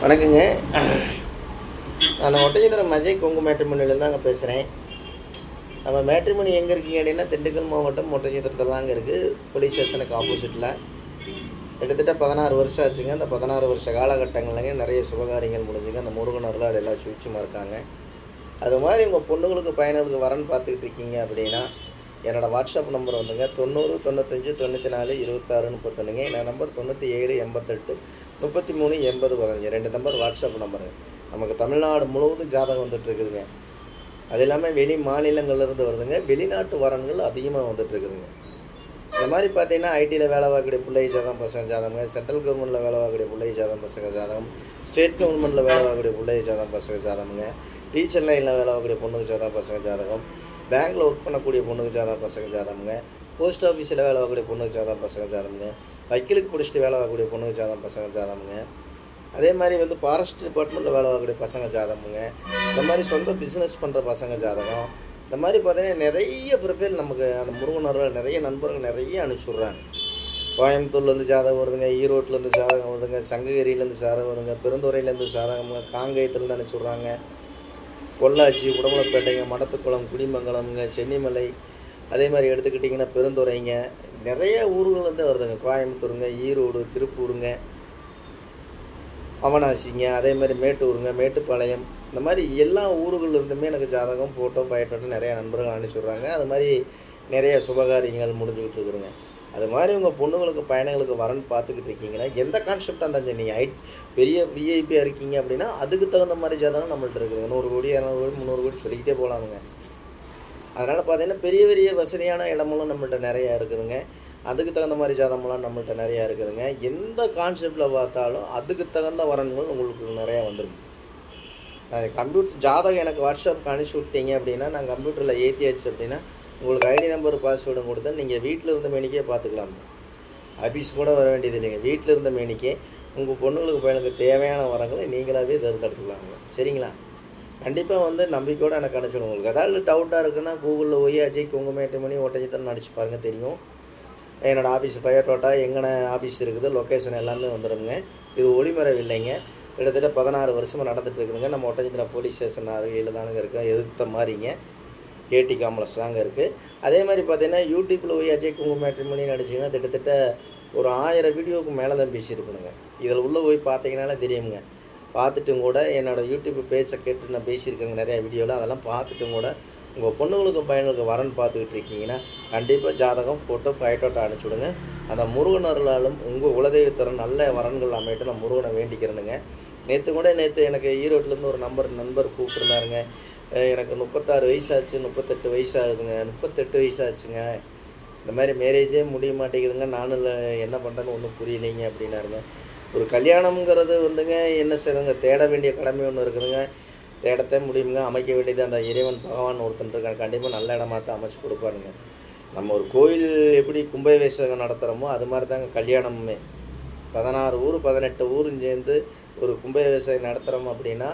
வணக்கங்க. நான் ஒட்டஞ்சத்திரம் மஜய் கொங்கு மேட்ரிமோனியிலேருந்து அங்கே பேசுகிறேன். நம்ம மேட்ரிமோனி எங்கே இருக்கீங்க அப்படின்னா திண்டுக்கல் மாவட்டம் ஒட்டஞ்சத்திரத்தில் தாங்க இருக்குது. போலீஸ் ஸ்டேஷனுக்கு ஆப்போசிட்டில். கிட்டத்தட்ட 16 வருஷம் ஆச்சுங்க. அந்த 16 வருஷ காலகட்டங்கள்லங்க நிறைய சுபகாரியங்கள் முடிஞ்சுங்க. அந்த முருகனரில் அது எல்லாம் சூட்சமாக இருக்காங்க. அது மாதிரி உங்கள் பொண்ணுங்களுக்கு பையனுக்கு வரன்னு பார்த்துக்கிட்டு இருக்கீங்க அப்படின்னா என்னோடய வாட்ஸ்அப் நம்பர் வந்துங்க 90 95 94 26 31ங்க. என்னோடய நம்பர் 97 88 33 80 15. 2 number WhatsApp நம்பருங்க. நமக்கு தமிழ்நாடு முழுவதும் ஜாதகம் வந்துட்டுருக்குதுங்க. அது இல்லாமல் வெளி மாநிலங்கள்லேருந்து வருதுங்க. வெளிநாட்டு வரன்கள் அதிகமாக வந்துட்டுருக்குதுங்க. இந்த மாதிரி பார்த்தீங்கன்னா ஐடியில் வேலை பார்க்கக்கூடிய பிள்ளை ஜாதகம் பசங்க ஜாதகங்க, சென்ட்ரல் கவர்மெண்ட்டில் வேலை பார்க்கக்கூடிய பிள்ளை ஜாதகம் பசங்க ஜாதகம், ஸ்டேட் கவர்மெண்ட்டில் வேலை பார்க்கக்கூடிய பிள்ளை ஜாதகம் பசங்க ஜாதகங்க, டீச்சர் லைனில் வேலை பார்க்கக்கூடிய பொண்ணுக்கு ஜாதகம் பசங்க ஜாதகம், பேங்க்கில் ஒர்க் பண்ணக்கூடிய பொண்ணுக்கு ஜாதகம் பசங்க ஜாதகங்க, போஸ்ட் ஆஃபீஸில் வேலை பார்க்கக்கூடிய பொண்ணுக்கு ஜாதகம் பசங்க ஜாதகங்க, வக்கீலுக்கு பிடிச்சிட்டு வேலை பார்க்கக்கூடிய பொண்ணுக்கு ஜாதகம் பசங்க ஜாதகங்க, அதே மாதிரி வந்து ஃபாரஸ்ட் டிபார்ட்மெண்ட்டில் வேலை பார்க்கக்கூடிய பசங்க ஜாதகங்க, இந்த மாதிரி சொந்த பிஸ்னஸ் பண்ணுற பசங்க ஜாதகம், இந்த மாதிரி பார்த்தீங்கன்னா நிறைய ப்ரொஃபைல் நமக்கு அந்த முருகனரில் நிறைய நண்பர்கள் நிறைய அனுப்பிச்சுட்றாங்க. கோயம்புத்தூர்லேருந்து ஜாதகம் வருதுங்க, ஈரோட்டிலேருந்து ஜாதகம் வருதுங்க, சங்ககிரியிலேருந்து ஜாதகம் வருதுங்க, பெருந்துறையிலேருந்து ஜாதகங்க, காங்கேயத்துலேருந்து அனுப்பிச்சுட்றாங்க, பொள்ளாச்சி, உடமலைப்பேட்டைங்க, மடத்துக்குளம், குடிமங்கலம்ங்க, சென்னிமலை, அதே மாதிரி எடுத்துக்கிட்டிங்கன்னா பெருந்துறைங்க, நிறைய ஊர்கள்லேருந்து வருதுங்க. கோயம்புத்தூருங்க, ஈரோடு, திருப்பூருங்க, அவனாசிங்க, அதே மாதிரி மேட்டூருங்க, மேட்டுப்பாளையம், இந்த மாதிரி எல்லா ஊர்கள்லேருந்துமே எனக்கு ஜாதகம், ஃபோட்டோ, பயோட்டோ நிறைய நண்பர்கள் அனுப்பிச்சுட்றாங்க. அது மாதிரி நிறைய சுபகாரியங்கள் முடிஞ்சுக்கிட்டு இருக்குதுங்க. அது மாதிரி உங்கள் பொண்ணுங்களுக்கு பையனுங்களுக்கு வரன்னு பார்த்துக்கிட்டு இருக்கீங்கன்னா எந்த கான்செப்டாக இருந்தாலும் நீங்கள் பெரிய விஐபியாக இருக்கீங்க அப்படின்னா அதுக்கு தகுந்த மாதிரி ஜாதகம் நம்மள்ட்ட இருக்குதுங்க. 100 கோடி 200 கோடி 300 கோடி சொல்லிக்கிட்டே போகலாமுங்க. அதனால் பார்த்தீங்கன்னா பெரிய பெரிய வசதியான இடமெல்லாம் நம்மள்ட்ட நிறையா இருக்குதுங்க. அதுக்கு தகுந்த மாதிரி ஜாதகமெல்லாம் நம்மள்ட்ட நிறையா இருக்குதுங்க. எந்த கான்செப்டில் பார்த்தாலும் அதுக்கு தகுந்த வரன்கள் உங்களுக்கு நிறையா வந்துடும். கம்ப்யூட்டர் ஜாதகம் எனக்கு வாட்ஸ்அப்புக்கு அனுப்பிச்சி விட்டீங்க அப்படின்னா நான் கம்ப்யூட்டரில் ஏற்றியாச்சு அப்படின்னா உங்களுக்கு ஐடி நம்பர் பாஸ்வேர்டும் கொடுத்தா நீங்கள் வீட்டில் இருந்த மேனிக்கே பார்த்துக்கலாம். ஆஃபீஸ் கூட வர வேண்டியது இல்லைங்க. வீட்டில் இருந்த மேனிக்கே உங்கள் பொண்ணுங்களுக்கு பையனுக்கு தேவையான வரங்களை நீங்களாகவே தேர்ந்தெடுத்துக்கலாங்க. சரிங்களா? கண்டிப்பாக வந்து நம்பிக்கையோடு எனக்கு அனுப்பிச்சிடும். உங்களுக்கு ஏதாவது டவுட்டாக இருக்குன்னா கூகுளில் போய் அஜய் கொங்கு மேட்ரிமோனி ஒட்டஞ்சத்திரம் அடிச்சு பாருங்கள், தெரியும். என்னோடய ஆஃபீஸ் பயோட்டோட்டா எங்கே ஆஃபீஸ் இருக்குது, லொக்கேஷன் எல்லாமே வந்துடுங்க. இது ஒளிமறைவு இல்லைங்க. கிட்டத்தட்ட 16 வருஷமாக நடந்துகிட்டு இருக்குதுங்க. நம்ம ஒட்டஞ்சத்திரம் போலீஸ் ஸ்டேஷன் அருகில் தானுங்க இருக்கோம். எதிர்த்த மாதிரிங்க கேடி காம்ப்ளெக்ஸ் தாங்க இருக்குது. அதே மாதிரி பார்த்தீங்கன்னா யூடியூப்பில் போய் அஜய் கொங்கு மேட்ரிமோனின்னு அடிச்சிங்கன்னா கிட்டத்தட்ட ஒரு 1000 வீடியோவுக்கு மேலே தான் பேசியிருக்கணுங்க. இதில் உள்ளே போய் பார்த்தீங்கன்னாலே தெரியுங்க. பார்த்துட்டும் கூட என்னோடய யூடியூப் பேச்சை கேட்டு நான் பேசியிருக்கேங்க நிறையா வீடியோவில். அதெல்லாம் பார்த்துட்டும் கூட உங்கள் பொண்ணுங்களுக்கு பையனுக்கு வரன்னு பார்த்துக்கிட்டு இருக்கீங்கன்னா கண்டிப்பாக ஜாதகம், ஃபோட்டோ, ஃபைட்டோட்டோ அனுப்பிச்சுடுங்க. அந்த முருகனர்களாலும் உங்கள் குலதெய்வத்தரம் நல்ல வரன்கள் அமையிட்டு நான் முருகனை வேண்டிக்கிறேனுங்க. நேற்று எனக்கு ஈரோட்டிலேருந்து ஒரு நண்பர் கூப்பிட்டுருந்தாருங்க. எனக்கு 36 வயசாச்சு, 38 வயசாகுதுங்க, 38 வயசாச்சுங்க, இந்த மாதிரி மேரேஜே முடிய மாட்டேங்குதுங்க, நானும் என்ன பண்ணுறேன்னு ஒன்றும் புரியலைங்க அப்படின்னாருங்க. ஒரு கல்யாணம்ங்கிறது வந்துங்க என்ன செய்யுங்க, தேட வேண்டிய கடமை ஒன்று இருக்குதுங்க. தேடத்தே முடியுங்க. அமைக்க வேண்டியது அந்த இறைவன் பகவான் ஒருத்தன் இருக்காங்க. கண்டிப்பாக நல்ல இடமா தான் அமைச்சு கொடுப்பாருங்க. நம்ம ஒரு கோயில் எப்படி கும்பாபிஷேகம் நடத்துகிறோமோ அது மாதிரி தாங்க கல்யாணமுமே. 16 ஊர் 18 ஊரும் சேர்ந்து ஒரு கும்பாபிஷேகம் நடத்துகிறோம் அப்படின்னா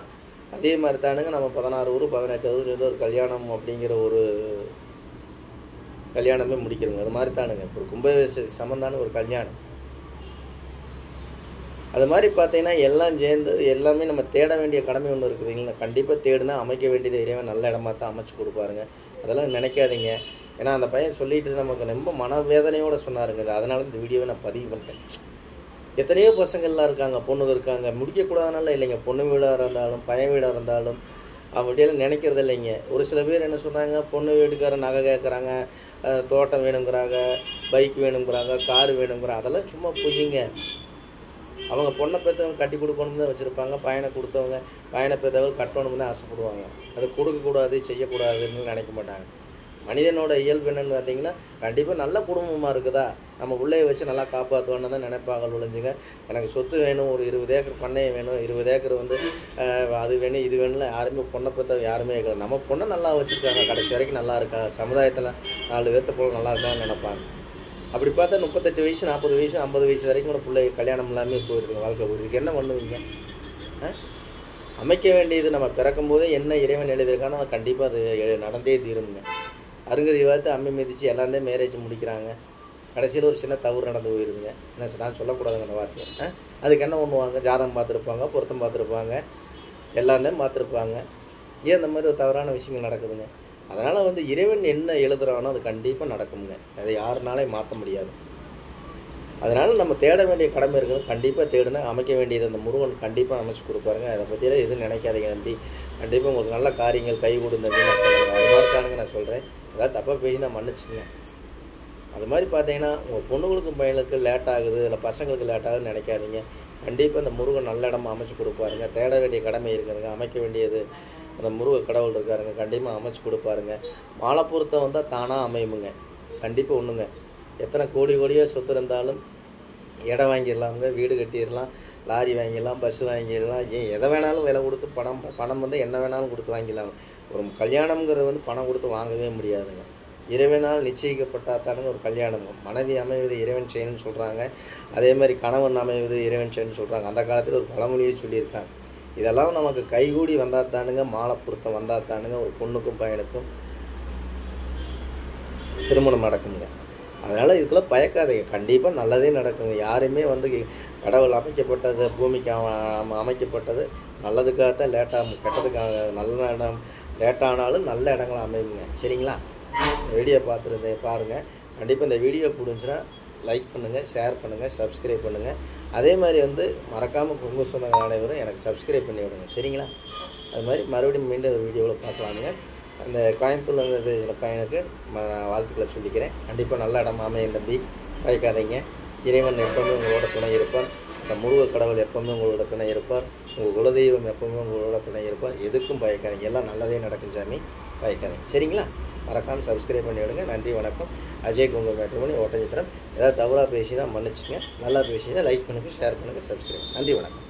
அதே மாதிரி தானுங்க நம்ம 16 ஊர் 18 ஊர் சேர்ந்து ஒரு கல்யாணம் அப்படிங்கிற ஒரு கல்யாணமே முடிக்கிறோங்க. அது மாதிரி தானுங்க ஒரு கும்பாபிஷேக சம்பந்தான ஒரு கல்யாணம். அது மாதிரி பார்த்தீங்கன்னா எல்லாம் சேர்ந்து எல்லாமே நம்ம தேட வேண்டிய கடமை ஒன்று இருக்குதுங்களா. கண்டிப்பாக தேடுனா அமைக்க வேண்டியது இறைவன் நல்ல இடமா தான் அமைச்சு கொடுப்பாருங்க. அதெல்லாம் நினைக்காதீங்க. ஏன்னா அந்த பையன் சொல்லிட்டு நமக்கு ரொம்ப மனவேதனையோடு சொன்னாருங்க. அதனால இந்த வீடியோவை நான் பதிவு பண்ணிட்டேன். எத்தனையோ பசங்கள்லாம் இருக்காங்க, பொண்ணுங்க இருக்காங்க, முடிக்கக்கூடாதனால இல்லைங்க. பொண்ணு வீடாக இருந்தாலும் பையன் வீடாக இருந்தாலும் அப்படியெல்லாம் நினைக்கிறது இல்லைங்க. ஒரு சில பேர் என்ன சொல்கிறாங்க, பொண்ணு வீட்டுக்காரன் நகை கேட்குறாங்க, தோட்டம் வேணுங்கிறாங்க, பைக் வேணுங்கிறாங்க, கார் வேணுங்கிறாங்க. அதெல்லாம் சும்மா பொய்யுங்க. அவங்க பொண்ணை பெற்றவங்க கட்டி கொடுக்கணும்னு தான் வச்சுருப்பாங்க. பையனை கொடுத்தவங்க பையனை பெற்றவங்க கட்டணும்னு தான் ஆசைப்படுவாங்க. அது கொடுக்கக்கூடாது செய்யக்கூடாதுன்னு நினைக்க மாட்டாங்க. மனிதனோட இயல்பு என்னென்னு பார்த்தீங்கன்னா கண்டிப்பாக நல்ல குடும்பமாக இருக்குதா நம்ம பிள்ளைய வச்சு நல்லா காப்பாற்றுவோன்னு தான் நினைப்பாங்க. ஒழிஞ்சுங்க எனக்கு சொத்து வேணும், ஒரு 20 ஏக்கர் பண்ணையை வேணும், 20 ஏக்கர் வந்து அது வேணும் இது வேணும்ல யாருமே பொண்ணை பெற்ற யாருமே இருக்காது. நம்ம பொண்ணை நல்லா வச்சுருக்காங்க, கடைசி வரைக்கும் நல்லா இருக்கா, சமுதாயத்தில் 4 பேர்த்த போல நல்லா இருக்கான்னு நினைப்பாங்க. அப்படி பார்த்தா 38 வயசு 40 வயசு 50 வயசு வரைக்கும் கூட பிள்ளை கல்யாணம் இல்லாமல் போயிருக்குங்க. வாழ்க்கை போயிருக்குது. என்ன பண்ணுவீங்க? அமைக்க வேண்டியது நம்ம பிறக்கும் போதே என்ன இறைவன் எழுதியிருக்கானோ அது கண்டிப்பாக அது நடந்தே தீருங்க. அருங்கதி பார்த்து அம்மி மிதித்து எல்லாருந்தே மேரேஜ் முடிக்கிறாங்க. கடைசியில் ஒரு சின்ன தவறு நடந்து போயிருதுங்க. என்ன நான் சொல்லக்கூடாதுங்க அந்த வார்த்தையை. அதுக்கு என்ன பண்ணுவாங்க, ஜாதகம் பார்த்துருப்பாங்க, பொருத்தம் பார்த்துருப்பாங்க, எல்லாம் தான் பார்த்துருப்பாங்க. ஏன் இந்த மாதிரி ஒரு தவறான விஷயங்கள் நடக்குதுங்க? அதனால் வந்து இறைவன் என்ன எழுதுகிறானோ அது கண்டிப்பாக நடக்குங்க. அதை யாருனாலையும் மாற்ற முடியாது. அதனால் நம்ம தேட வேண்டிய கடமை இருக்குது. கண்டிப்பாக தேடுனா அமைக்க வேண்டியது அந்த முருகன் கண்டிப்பாக அமைச்சு கொடுப்பாருங்க. அதை பற்றியெல்லாம் எதுவும் நினைக்காதீங்க தம்பி. கண்டிப்பாக உங்களுக்கு நல்ல காரியங்கள் கை கொடுந்தது நான் சொல்லுங்கள். அது மாதிரி தானுங்க நான் சொல்கிறேன். ஏதாவது தப்பாக பேசினா மன்னிச்சுங்க. அது மாதிரி பார்த்தீங்கன்னா உங்கள் பொண்ணுங்களுக்கும் பையனுக்கு லேட் ஆகுது, இல்லை பசங்களுக்கு லேட் ஆகுதுன்னு நினைக்காதீங்க. கண்டிப்பாக அந்த முருகன் நல்ல இடமா அமைச்சு கொடுப்பாருங்க. தேட வேண்டிய கடமை இருக்குதுங்க. அமைக்க வேண்டியது அந்த முருக கடவுள் இருக்காருங்க. கண்டிப்பாக அமைச்சு கொடுப்பாருங்க. மாலை பொருத்தம் வந்தால் தானாக அமையுமுங்க. கண்டிப்பாக ஒன்றுங்க. எத்தனை கோடி கோடியாக சொத்து இருந்தாலும் இடம் வாங்கிடலாமுங்க, வீடு கட்டிடலாம், லாரி வாங்கிடலாம், பஸ் வாங்கிடலாம், ஏன் எதை வேணாலும் விலை கொடுத்து பணம் வந்து என்ன வேணாலும் கொடுத்து வாங்கிடலாம். ஒரு கல்யாணம்ங்கிறது வந்து பணம் கொடுத்து வாங்கவே முடியாதுங்க. இறைவனால் நிச்சயிக்கப்பட்டாத்தானுங்க ஒரு கல்யாணம். மனைவி அமைவது இறைவன் செயல்னு சொல்கிறாங்க. அதே மாதிரி கணவன் அமைவது இறைவன் செயல்னு சொல்கிறாங்க. அந்த காலத்தில் ஒரு பழமொழியை சொல்லியிருக்காங்க. இதெல்லாம் நமக்கு கைகூடி வந்தால் தானுங்க, மாலை பொருத்தம் வந்தால் தானுங்க ஒரு பொண்ணுக்கும் பையனுக்கும் திருமணம் நடக்குங்க. அதனால் இதுக்கெல்லாம் பயக்காதீங்க. கண்டிப்பாக நல்லதே நடக்குங்க. யாருமே வந்து கடவுள் அமைக்கப்பட்டது, பூமிக்கு அமைக்கப்பட்டது நல்லதுக்காகத்தான், லேட்டாக கெட்டதுக்காக. நல்ல இடம் லேட்டானாலும் நல்ல இடங்களும் அமையுங்க. சரிங்களா? வீடியோ பார்த்துருந்தேன் பாருங்கள். கண்டிப்பாக இந்த வீடியோ பிடிச்சுன்னா லைக் பண்ணுங்கள், ஷேர் பண்ணுங்கள், சப்ஸ்கிரைப் பண்ணுங்கள். அதே மாதிரி வந்து மறக்காமல் உங்க சொந்தங்கள் அனைவரும் எனக்கு சப்ஸ்கிரைப் பண்ணி விடுங்க. சரிங்களா? அது மாதிரி மறுபடியும் மீண்டும் ஒரு வீடியோவில் பார்க்கலாமுங்க. அந்த கோயம்புத்தூரில் இருக்கிற பையனுக்கு வாழ்த்துக்களை சொல்லிக்கிறேன். கண்டிப்பாக நல்ல இடமா அமையும் தம்பி. பயக்காதீங்க. இறைவன் எப்போவுமே உங்களோட துணை இருப்பார். இந்த முருக கடவுள் எப்போவுமே உங்களோட துணை இருப்பார். உங்கள் குலதெய்வம் எப்போவுமே உங்களோட துணை இருப்பார். எதுக்கும் பயக்காதீங்க. எல்லாம் நல்லதே நடக்கும் சாமி. பயக்காதீங்க. சரிங்களா? மறக்காமல் சப்ஸ்கிரைப் பண்ணி விடுங்க. நன்றி, வணக்கம். அஜய் குங்கும மேட்ரிமோனி ஓட்டஞ்சித்திரம். ஏதாவது தவறாக பேசி தான் மன்னிச்சுங்க. நல்லா பேசி தான் லைக் பண்ணுங்கள், ஷேர் பண்ணுங்கள், சப்ஸ்கிரைப். நன்றி, வணக்கம்.